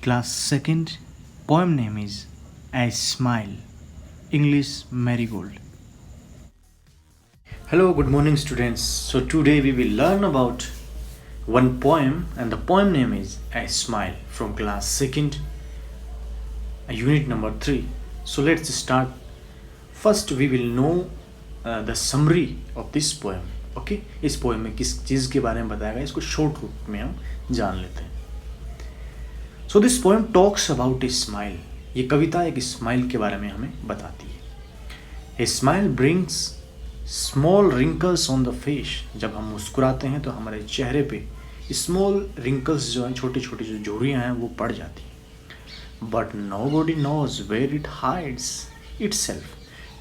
Class 2nd, poem name is A Smile, English Marigold. Hello, good morning students. So today we will learn about one poem and the poem name is A Smile from class 2nd, unit number 3. So let's start. First we will know the summary of this poem. Okay, इस poem में किस चीज़ के बारे में बताया गया इसको short रूप में हम जान लेते हैं. So this poem talks about a smile. ये कविता एक स्माइल के बारे में हमें बताती है. A smile brings small wrinkles on the face. जब हम मुस्कुराते हैं तो हमारे चेहरे पे स्मॉल रिंकल्स जो हैं, छोटी छोटी जो झुर्रियाँ हैं वो पड़ जाती हैं. But nobody knows where it hides itself.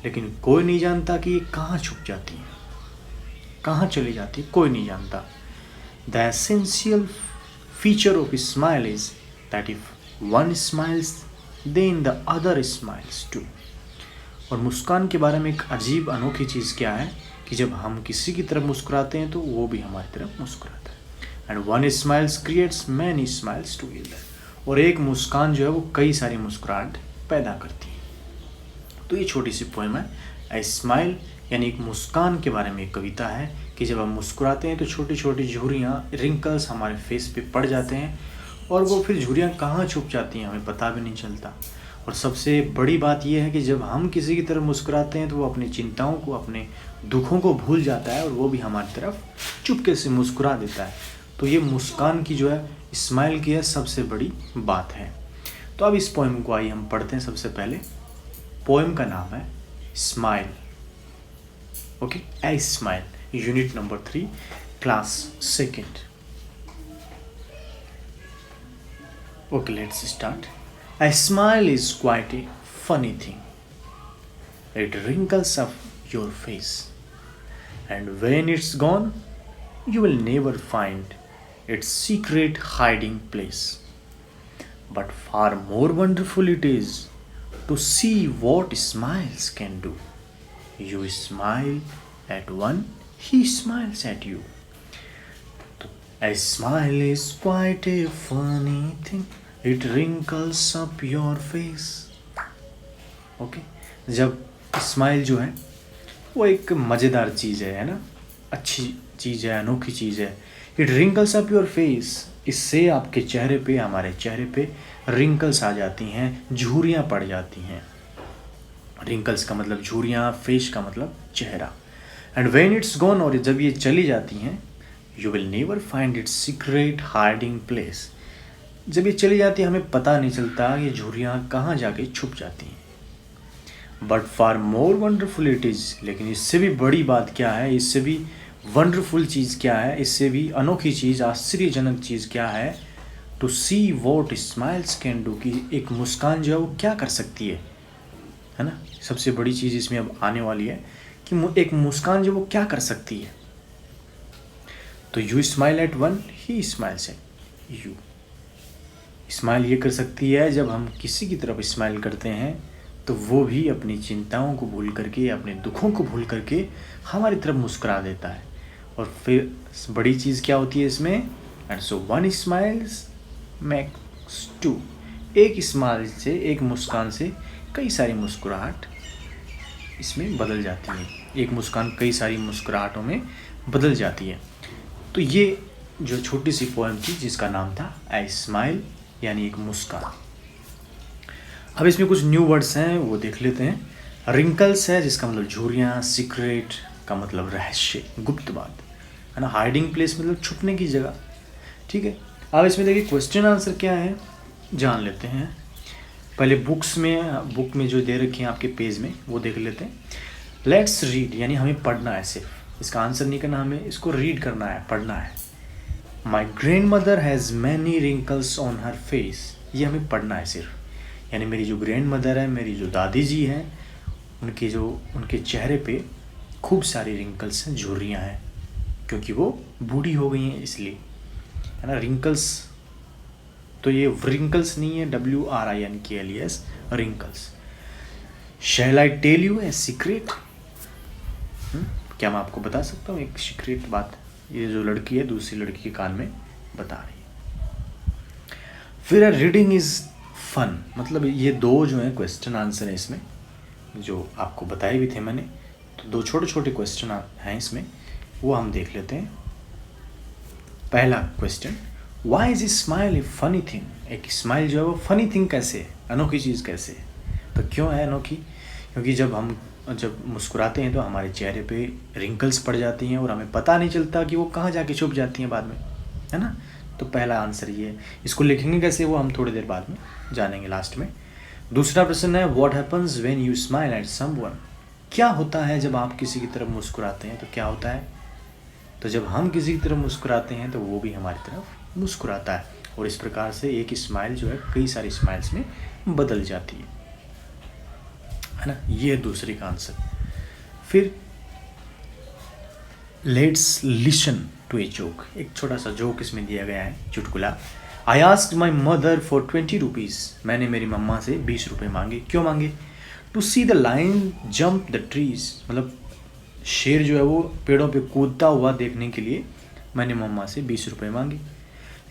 लेकिन कोई नहीं जानता कि ये कहाँ छुप जाती हैं, कहाँ चली जाती है, कोई नहीं जानता. The essential feature of smile is that if one smiles then the other smiles too. और मुस्कान के बारे में एक अजीब अनोखी चीज़ क्या है कि जब हम किसी की तरफ मुस्कुराते हैं तो वो भी हमारी तरफ मुस्कुराता है. And one smiles creates many smiles together. और एक मुस्कान जो है वो कई सारी मुस्कुराहट पैदा करती है. तो ये छोटी सी पोएम है. ए स्माइल यानी एक मुस्कान के बारे में एक कविता है कि जब हम मुस्कुराते हैं तो छोटी छोटी झुर्रियाँ, रिंकल्स हमारे फेस पे पड़ जाते हैं और वो फिर झुर्रियाँ कहाँ छुप जाती हैं हमें पता भी नहीं चलता. और सबसे बड़ी बात यह है कि जब हम किसी की तरफ मुस्कुराते हैं तो वो अपनी चिंताओं को, अपने दुखों को भूल जाता है और वो भी हमारी तरफ चुपके से मुस्कुरा देता है. तो ये मुस्कान की जो है, स्माइल की है सबसे बड़ी बात है. तो अब इस पोएम को आइए हम पढ़ते हैं. सबसे पहले पोएम का नाम है smile. Okay, a smile, unit number 3, class 2nd. Okay, let's start. A smile is quite a funny thing. It wrinkles up your face, and when it's gone, you will never find its secret hiding place. But far more wonderful it is to see what smiles can do. You smile at one, he smiles at you. A smile is quite a funny thing. It wrinkles up your face. Okay, जब smile जो है वो एक मज़ेदार चीज़ है ना, अच्छी चीज़ है, अनोखी चीज़ है. It wrinkles up your face. इससे आपके चेहरे पे, हमारे चेहरे पे रिंकल्स आ जाती हैं, झुर्रियाँ पड़ जाती हैं. रिंकल्स का मतलब झुर्रियाँ, फेस का मतलब चेहरा. एंड व्हेन इट्स गॉन, और जब ये चली जाती हैं, you will never find its secret hiding place. जब ये चली जाती है हमें पता नहीं चलता ये झुर्रियाँ कहाँ जाके छुप जाती हैं. But far more wonderful it is. लेकिन इससे भी बड़ी बात क्या है, इससे भी वंडरफुल चीज़ क्या है, इससे भी अनोखी चीज़, आश्चर्यजनक चीज़ क्या है, to see what smiles can do. कि एक मुस्कान जो है वो क्या कर सकती है ना. सबसे बड़ी चीज़ इसमें अब आने वाली है कि एक मुस्कान जो वो क्या कर सकती है. तो you smile at one, he smiles eight you. Smile ये कर सकती है जब हम किसी की तरफ स्माइल करते हैं तो वो भी अपनी चिंताओं को भूल करके, अपने दुखों को भूल करके हमारी तरफ मुस्कुरा देता है. और फिर बड़ी चीज़ क्या होती है इसमें, and so one smiles makes two. एक स्माइल से, एक मुस्कान से कई सारी मुस्कुराहट इसमें बदल जाती है. एक मुस्कान कई सारी मुस्कुराहटों में बदल जाती है. तो ये जो छोटी सी पोएम थी जिसका नाम था ए स्माइल यानी एक मुस्कान. अब इसमें कुछ न्यू वर्ड्स हैं वो देख लेते हैं. रिंकल्स है जिसका मतलब झुर्रियाँ, सीक्रेट का मतलब रहस्य, गुप्त बात है ना. हाइडिंग प्लेस मतलब छुपने की जगह. ठीक है, अब इसमें देखिए क्वेश्चन आंसर क्या है जान लेते हैं. पहले बुक में जो दे रखी हैं आपके पेज में वो देख लेते हैं. लेट्स रीड यानी हमें पढ़ना है, सिर्फ इसका आंसर नहीं करना, हमें इसको रीड करना है, पढ़ना है. My grandmother has many wrinkles on her face. ये हमें पढ़ना है सिर्फ. यानी मेरी जो ग्रैंड मदर है, मेरी जो दादी जी हैं, उनके चेहरे पे खूब सारी रिंकल्स हैं, झुर्रियाँ हैं, क्योंकि वो बूढ़ी हो गई हैं इसलिए, है ना. रिंकल्स तो ये रिंकल्स नहीं है, WRINKLES, wrinkles. Shall I tell you a secret. क्या मैं आपको बता सकता हूँ एक सीक्रेट बात. ये जो लड़की है दूसरी लड़की के कान में बता रही है. फिर रीडिंग इज़ फन, मतलब ये दो जो है क्वेश्चन आंसर है इसमें, जो आपको बताए भी थे मैंने। तो दो छोटे छोटे क्वेश्चन हैं इसमें, वो हम देख लेते हैं। पहला question, why is smile a funny thing. एक स्माइल जो है वो फनी थिंग कैसे है, अनोखी चीज़ कैसे है। तो क्यों है अनोखी, क्योंकि जब मुस्कुराते हैं तो हमारे चेहरे पे रिंकल्स पड़ जाती हैं और हमें पता नहीं चलता कि वो कहाँ जाके छुप जाती हैं बाद में, है ना। तो पहला आंसर ये है। इसको लिखेंगे कैसे वो हम थोड़ी देर बाद में जानेंगे लास्ट में। दूसरा प्रश्न है, what happens when you smile at someone. क्या होता है जब आप किसी की तरफ मुस्कुराते हैं, तो क्या होता है। तो जब हम किसी की तरफ मुस्कुराते हैं तो वो भी हमारी तरफ मुस्कुराता है, और इस प्रकार से एक स्माइल जो है कई सारी स्माइल्स में बदल जाती है ना। ये है दूसरे का आंसर। फिर let's listen to a joke. एक छोटा सा जोक इसमें दिया गया है, चुटकुला। I asked my mother for 20 rupees. मैंने मेरी मम्मा से 20 रुपये मांगे। क्यों मांगे। To see the lion jump the trees, मतलब शेर जो है वो पेड़ों पे कूदता हुआ देखने के लिए मैंने मम्मा से 20 रुपये मांगे।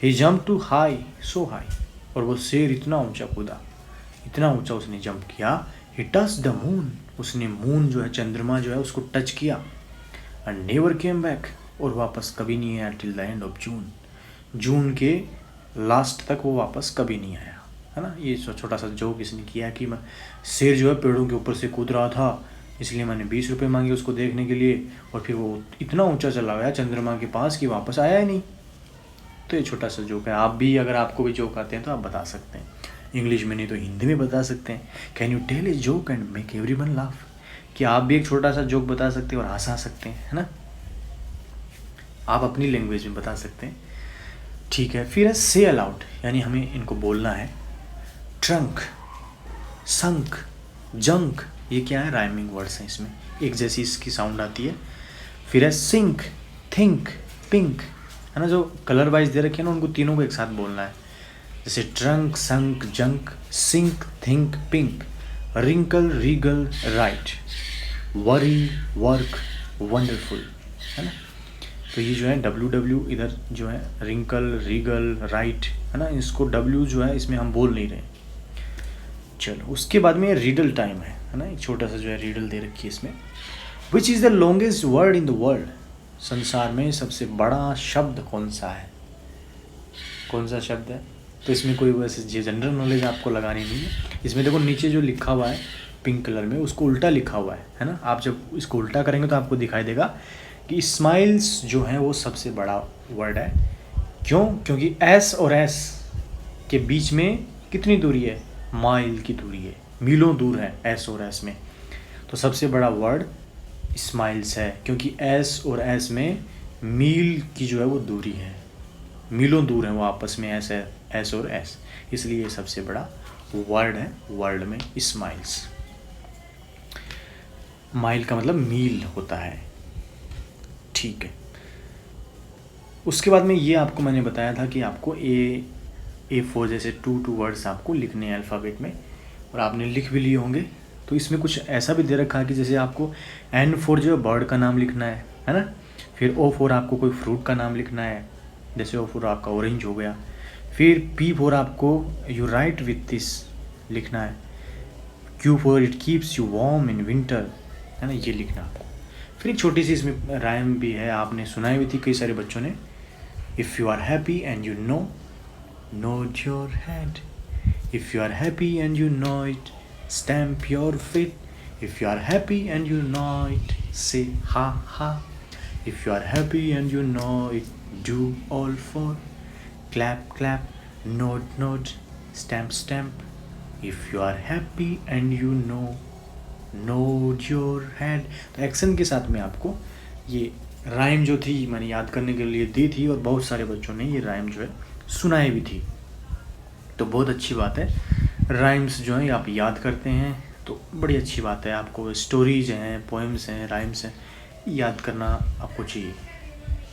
He jump to high, so high, और वो शेर इतना ऊंचा कूदा, इतना ऊंचा उसने जंप किया। ही टच द मून, उसने मून जो है, चंद्रमा जो है, उसको टच किया। एंड नेवर केम बैक, और वापस कभी नहीं आया। Till the end of June, जून के लास्ट तक वो वापस कभी नहीं आया, है ना। ये छोटा सा जोक इसने किया कि मैं शेर जो है पेड़ों के ऊपर से कूद रहा था, इसलिए मैंने 20 रुपये मांगे उसको देखने के लिए, और फिर वो इतना ऊंचा चला गया चंद्रमा के पास कि वापस आया ही नहीं। तो ये छोटा सा जोक है। आप भी, अगर आपको भी जोक आते हैं तो आप बता सकते हैं, इंग्लिश में नहीं तो हिंदी में बता सकते हैं। Can you tell a joke and make everyone laugh. कि आप भी एक छोटा सा जोक बता सकते हैं और हंसा सकते हैं, है ना। आप अपनी लैंग्वेज में बता सकते हैं, ठीक है। फिर है से अलाउड, यानी हमें इनको बोलना है। ट्रंक, संक, जंक, ये क्या है, राइमिंग वर्ड्स हैं इसमें, एक जैसी इसकी साउंड आती है। फिर है सिंक, थिंक, पिंक, है ना। जो कलर वाइज दे रखे हैं ना, उनको तीनों को एक साथ बोलना है। जैसे trunk, sunk, junk, sink, think, pink. Wrinkle, regal, right, worry, work, wonderful, है ना। तो ये जो है डब्ल्यू इधर जो है रिंकल, रीगल, राइट, है ना, इसको डब्ल्यू जो है इसमें हम बोल नहीं रहे। चलो, उसके बाद में रीडल टाइम है ना। एक छोटा सा जो है रीडल दे रखी है इसमें। Which is the longest word in the world. संसार में सबसे बड़ा शब्द कौन सा है, कौन सा शब्द है। तो इसमें कोई वैसे जनरल नॉलेज आपको लगानी नहीं है। इसमें देखो नीचे जो लिखा हुआ है पिंक कलर में, उसको उल्टा लिखा हुआ है ना। आप जब इसको उल्टा करेंगे तो आपको दिखाई देगा कि स्माइल्स जो है वो सबसे बड़ा वर्ड है। क्यों, क्योंकि एस और एस के बीच में कितनी दूरी है, माइल की दूरी है, मीलों दूर है एस और एस में। तो सबसे बड़ा वर्ड स्माइल्स है, क्योंकि एस और एस में मील की जो है वो दूरी है, मीलों दूर है वो आपस में, एस है, एस और एस, इसलिए ये सबसे बड़ा वर्ड है वर्ल्ड में स्माइल्स। माइल का मतलब मील होता है, ठीक है। उसके बाद में ये आपको मैंने बताया था कि आपको A4 जैसे 2 वर्ड्स आपको लिखने हैं अल्फ़ाबेट में, और आपने लिख भी लिए होंगे। तो इसमें कुछ ऐसा भी दे रखा है कि जैसे आपको N4 जो है बर्ड का नाम लिखना है ना। फिर O4 आपको कोई फ्रूट का नाम लिखना है, जैसे O4 आपका ऑरेंज हो गया। फिर P4 आपको यू राइट विथ दिस लिखना है। Q4 it keeps you warm in winter, है ना, ये लिखना आपको। फिर एक छोटी सी इसमें राइम भी है, आपने सुनाई हुई थी कई सारे बच्चों ने। If you are happy and you know, nod your head. If you are happy and you know it, stamp your feet. If you are happy and you know it, say ha ha. If you are happy and you know it, do all four. Clap clap, nod nod, stamp stamp. If you are happy and you know, nod your head. तो action के साथ में आपको ये rhyme जो थी मैंने याद करने के लिए दी थी, और बहुत सारे बच्चों ने ये राइम जो है सुनाई भी थी। तो बहुत अच्छी बात है, राइम्स जो हैं आप याद करते हैं तो बड़ी अच्छी बात है। आपको स्टोरीज हैं, पोएम्स हैं, राइम्स हैं, याद करना आपको चाहिए,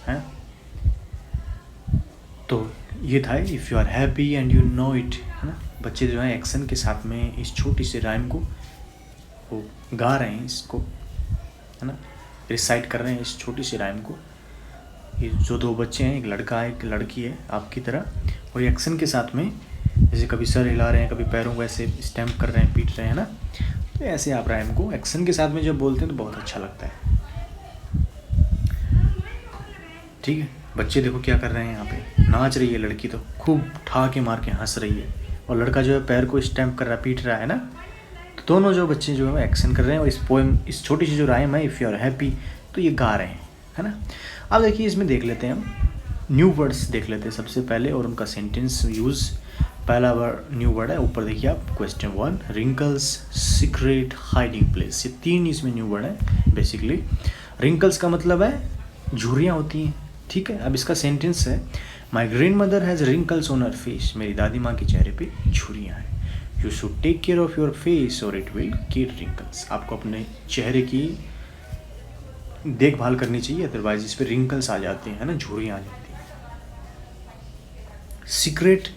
है। तो ये था if you are happy and you know it, है ना। बच्चे जो हैं एक्शन के साथ में इस छोटी सी राइम को वो गा रहे हैं, इसको, है ना, रिसाइट कर रहे हैं इस छोटी सी राइम को। ये जो 2 बच्चे हैं, एक लड़का है एक लड़की है आपकी तरह, और एक्शन के साथ में जैसे कभी सर हिला रहे हैं, कभी पैरों को ऐसे स्टैम्प कर रहे हैं, पीट रहे हैं ना, तो ऐसे आप राइम को एक्शन के साथ में जब बोलते हैं तो बहुत अच्छा लगता है। ठीक है, बच्चे देखो क्या कर रहे हैं, यहाँ पे नाच रही है लड़की, तो खूब ठहाके मार के हंस रही है, और लड़का जो है पैर को स्टैम्प कर रहा है, पीट रहा है ना। तो दोनों जो बच्चे जो है वो एक्शन कर रहे हैं, और इस पोएम, इस छोटी सी जो राइम है, इफ़ यू आर हैप्पी, तो ये गा रहे हैं, है ना। अब देखिए इसमें देख लेते हैं हम न्यू वर्ड्स देख लेते हैं सबसे पहले, और उनका सेंटेंस यूज़। पहला वर्ड न्यू वर्ड है, ऊपर देखिए आप, question 1, wrinkles, secret, hiding place, ये 3 इसमें न्यू वर्ड है बेसिकली। रिंकल्स का मतलब है झुर्रियाँ होती हैं, ठीक है। अब इसका सेंटेंस है, my grandmother has wrinkles on her face, मेरी दादी माँ के चेहरे पे झुर्रियाँ हैं। You should take care of your face और इट विल गेट रिंकल्स, आपको अपने चेहरे की देखभाल करनी चाहिए, अदरवाइज इस पर रिंकल्स आ जाते हैं, है ना, झुर्रियाँ आ जाती हैं। सीक्रेट,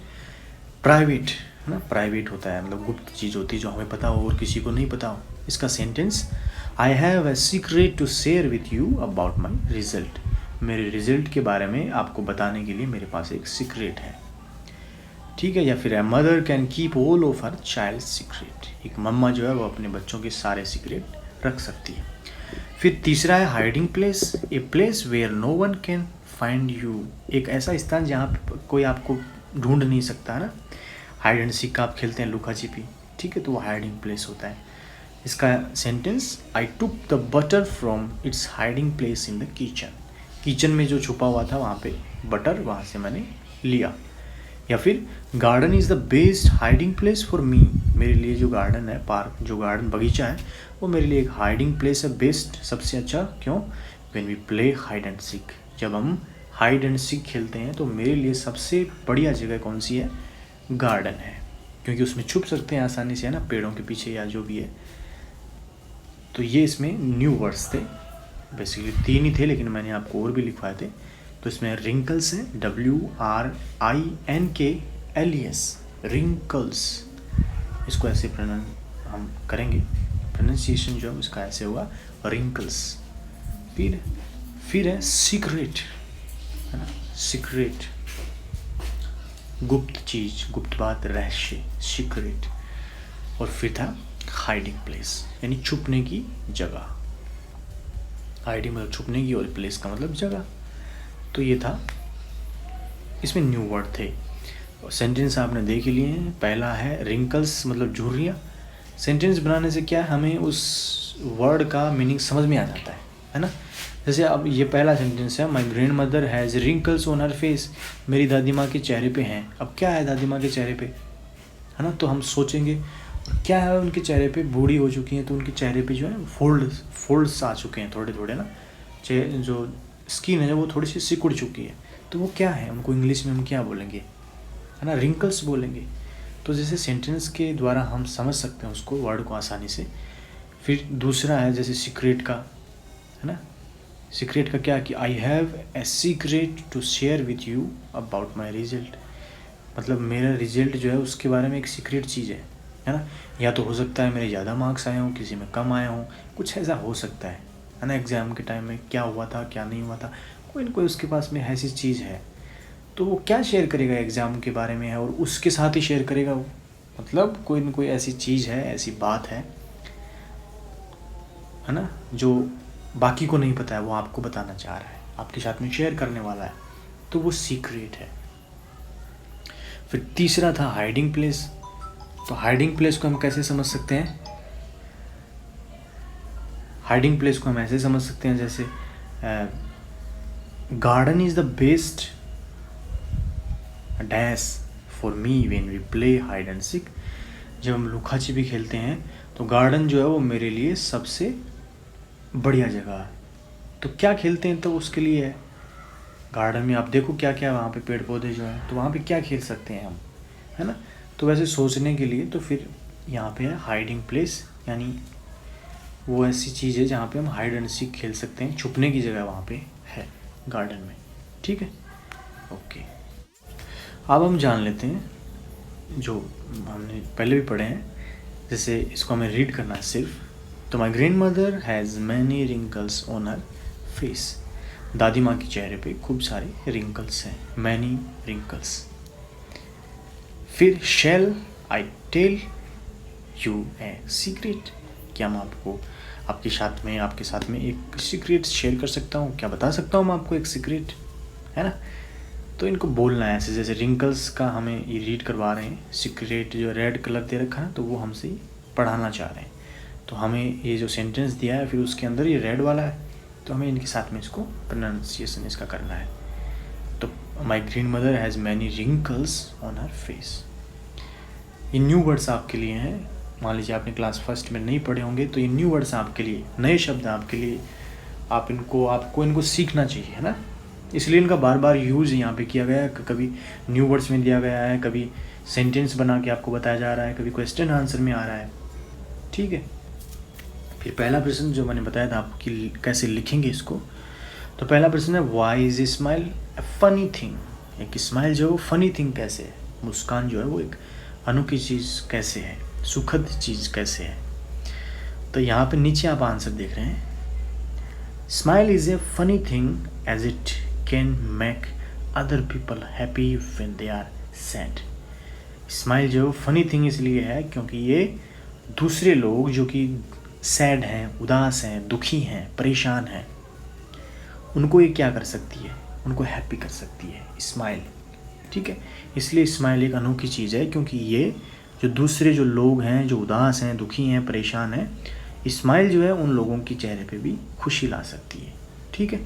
प्राइवेट, है ना, प्राइवेट होता है, मतलब गुप्त चीज़ होती है जो हमें पता हो और किसी को नहीं पता हो। इसका sentence, I have a secret to share with you about my result, मेरे रिजल्ट के बारे में आपको बताने के लिए मेरे पास एक सीक्रेट है, ठीक है। या फिर a mother can keep all of her child secret, एक मम्मा जो है वो अपने बच्चों के सारे सीक्रेट रख सकती है। फिर तीसरा है hiding place, a place where no one can find you, एक ऐसा स्थान जहाँ पे कोई आपको ढूंढ नहीं सकता, है ना। हाइड एंड सीक आप खेलते हैं, लुका छिपी, ठीक है, तो वो हाइडिंग प्लेस होता है। इसका sentence, I took the butter from its hiding place in the kitchen, kitchen में जो छुपा हुआ था वहाँ पे बटर, वहाँ से मैंने लिया। या फिर garden is the best hiding place for me, मेरे लिए जो गार्डन है, पार्क, जो गार्डन बगीचा है, वो मेरे लिए एक हाइडिंग प्लेस है, बेस्ट, सबसे अच्छा। क्यों? When we play hide and seek, जब हम हाइड एंड सीक खेलते हैं तो मेरे लिए सबसे बढ़िया जगह कौन सी है? गार्डन है, क्योंकि उसमें छुप सकते हैं आसानी से, है ना, पेड़ों के पीछे या जो भी है। तो ये इसमें न्यू वर्ड्स थे, बेसिकली 3 ही थे, लेकिन मैंने आपको और भी लिखवाए थे। तो इसमें रिंकल्स है, WRINKLES, रिंकल्स, इसको ऐसे हम करेंगे, प्रोनाउंसिएशन जो है उसका ऐसे होगा, रिंकल्स। फिर है सीक्रेट, है ना, सीक्रेट, गुप्त चीज, गुप्त बात, रहस्य, सीक्रेट। और फिर था हाइडिंग प्लेस, यानी छुपने की जगह। हाइडिंग मतलब छुपने की, और प्लेस का मतलब जगह। तो ये था, इसमें न्यू वर्ड थे। और सेंटेंस आपने देख ही लिए हैं। पहला है रिंकल्स, मतलब झुर्रियाँ। सेंटेंस बनाने से क्या है, हमें उस वर्ड का मीनिंग समझ में आ जाता है ना। जैसे अब ये पहला सेंटेंस है, my grandmother has wrinkles on her face, मेरी दादी माँ के चेहरे पे हैं। अब क्या है दादी माँ के चेहरे पे, है ना, तो हम सोचेंगे क्या है उनके चेहरे पे, बूढ़ी हो चुकी हैं तो उनके चेहरे पे जो है फोल्ड्स आ चुके हैं थोड़े थोड़े ना, जो स्किन है वो थोड़ी सी सिकुड़ चुकी है। तो वो क्या है, उनको इंग्लिश में हम क्या बोलेंगे, है ना, रिंकल्स बोलेंगे। तो जैसे सेंटेंस के द्वारा हम समझ सकते हैं उसको, वर्ड को आसानी से। फिर दूसरा है जैसे सीक्रेट का, है ना, सीक्रेट का क्या कि I have a secret to share with you about my result, मतलब मेरा रिजल्ट जो है उसके बारे में एक सीक्रेट चीज़ है ना। या तो हो सकता है मेरे ज़्यादा मार्क्स आए हों, किसी में कम आए हों, कुछ ऐसा हो सकता है ना। एग्ज़ाम के टाइम में क्या हुआ था, क्या नहीं हुआ था, कोई ना कोई उसके पास में ऐसी चीज़ है, तो वो क्या शेयर करेगा एग्ज़ाम के बारे में है, और उसके साथ ही शेयर करेगा वो, मतलब कोई ना कोई ऐसी चीज़ है, ऐसी बात है ना, जो बाकी को नहीं पता है, वो आपको बताना चाह रहा है, आपके साथ में शेयर करने वाला है, तो वो सीक्रेट है। फिर तीसरा था हाइडिंग प्लेस। तो हाइडिंग प्लेस को हम कैसे समझ सकते हैं? हाइडिंग प्लेस को हम ऐसे समझ सकते हैं जैसे garden is the best dash for me when we play hide and seek, जब हम लुका छिपी खेलते हैं तो गार्डन जो है वो मेरे लिए सबसे बढ़िया जगह है। तो क्या खेलते हैं, तो उसके लिए है गार्डन में, आप देखो क्या क्या वहाँ पे पेड़ पौधे जो हैं, तो वहाँ पे क्या खेल सकते हैं हम, है ना। तो वैसे सोचने के लिए तो फिर यहाँ पे है हाइडिंग प्लेस, यानी वो ऐसी चीज़ है जहाँ पे हम हाइड एंड सीक खेल सकते हैं, छुपने की जगह वहाँ पे है गार्डन में, ठीक है, ओके। अब हम जान लेते हैं जो हमने पहले भी पढ़े हैं, जैसे इसको हमें रीड करना है सिर्फ। तो my grandmother has many wrinkles on her face, दादी माँ के चेहरे पे खूब सारे रिंकल्स हैं, मैनी रिंकल्स। फिर shall I tell you a secret, क्या मैं आपको आपके साथ में एक सीक्रेट शेयर कर सकता हूँ, क्या बता सकता हूँ मैं आपको एक सीक्रेट, है ना। तो इनको बोलना है ऐसे, जैसे रिंकल्स का हमें ये रीड करवा रहे हैं, सीक्रेट जो रेड कलर दे रखा है तो वो हमसे पढ़ाना चाह रहे हैं, तो हमें ये जो सेंटेंस दिया है फिर उसके अंदर ये रेड वाला है, तो हमें इनके साथ में इसको प्रोनाउंसिएशन इसका करना है। तो माई green mother has many wrinkles on her face. ये न्यू वर्ड्स आपके लिए हैं, मान लीजिए आपने क्लास फर्स्ट में नहीं पढ़े होंगे तो ये न्यू वर्ड्स आपके लिए, नए शब्द आपके लिए, आपको इनको सीखना चाहिए, है ना। इसलिए इनका बार बार यूज़ यहाँ पे किया गया है, कभी न्यू वर्ड्स में दिया गया है, कभी सेंटेंस बना के आपको बताया जा रहा है, कभी क्वेश्चन आंसर में आ रहा है, ठीक है। फिर पहला प्रश्न जो मैंने बताया था आपको कि कैसे लिखेंगे इसको, तो पहला प्रश्न है why is smile a funny thing. एक स्माइल जो है वो फनी थिंग कैसे है, मुस्कान जो है वो एक अनोखी चीज़ कैसे है, सुखद चीज़ कैसे है। तो यहाँ पे नीचे आप आंसर देख रहे हैं, smile is a funny thing as it can make other people happy when they are sad. Smile जो फनी थिंग इसलिए है क्योंकि ये दूसरे लोग जो कि सैड हैं, उदास हैं, दुखी हैं, परेशान हैं, उनको ये क्या कर सकती है, उनको हैप्पी कर सकती है स्माइल, ठीक है। इसलिए स्माइल एक अनोखी चीज़ है क्योंकि ये जो दूसरे जो लोग हैं, जो उदास हैं, दुखी हैं, परेशान हैं, स्माइल जो है उन लोगों की चेहरे पे भी खुशी ला सकती है, ठीक है।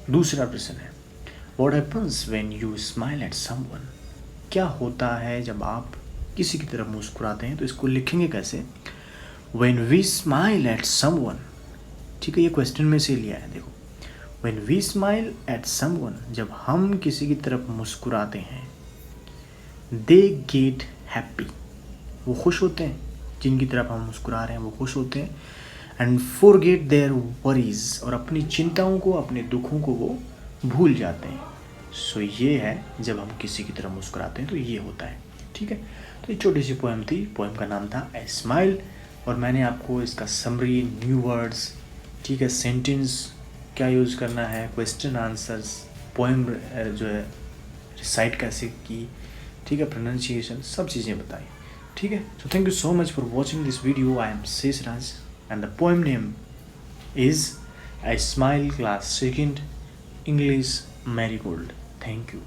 दूसरा प्रश्न है what happens when you smile at someone. क्या होता है जब आप किसी की तरफ मुस्कुराते हैं, तो इसको लिखेंगे कैसे, when we smile at someone, ठीक है। ये क्वेश्चन में से लिया है, देखो, when we smile at someone, जब हम किसी की तरफ मुस्कुराते हैं, दे गेट हैप्पी, वो खुश होते हैं, जिनकी तरफ हम मुस्कुरा रहे हैं वो खुश होते हैं, एंड फॉरगेट देयर वरीज, और अपनी चिंताओं को, अपने दुखों को वो भूल जाते हैं। सो ये है जब हम किसी की तरफ मुस्कुराते हैं तो ये होता है, ठीक है। तो ये छोटी सी पोएम थी, पोएम का नाम था ए स्माइल, और मैंने आपको इसका समरी, न्यू वर्ड्स, ठीक है, सेंटेंस क्या यूज़ करना है, क्वेश्चन आंसर्स, पोएम जो है रिसाइट कैसे की, ठीक है, प्रोनाउंसिएशन, सब चीज़ें बताई, ठीक है। So thank you so much for watching this video. I am Sheshraj and the poem name is a smile, class second, English, marigold. Thank you.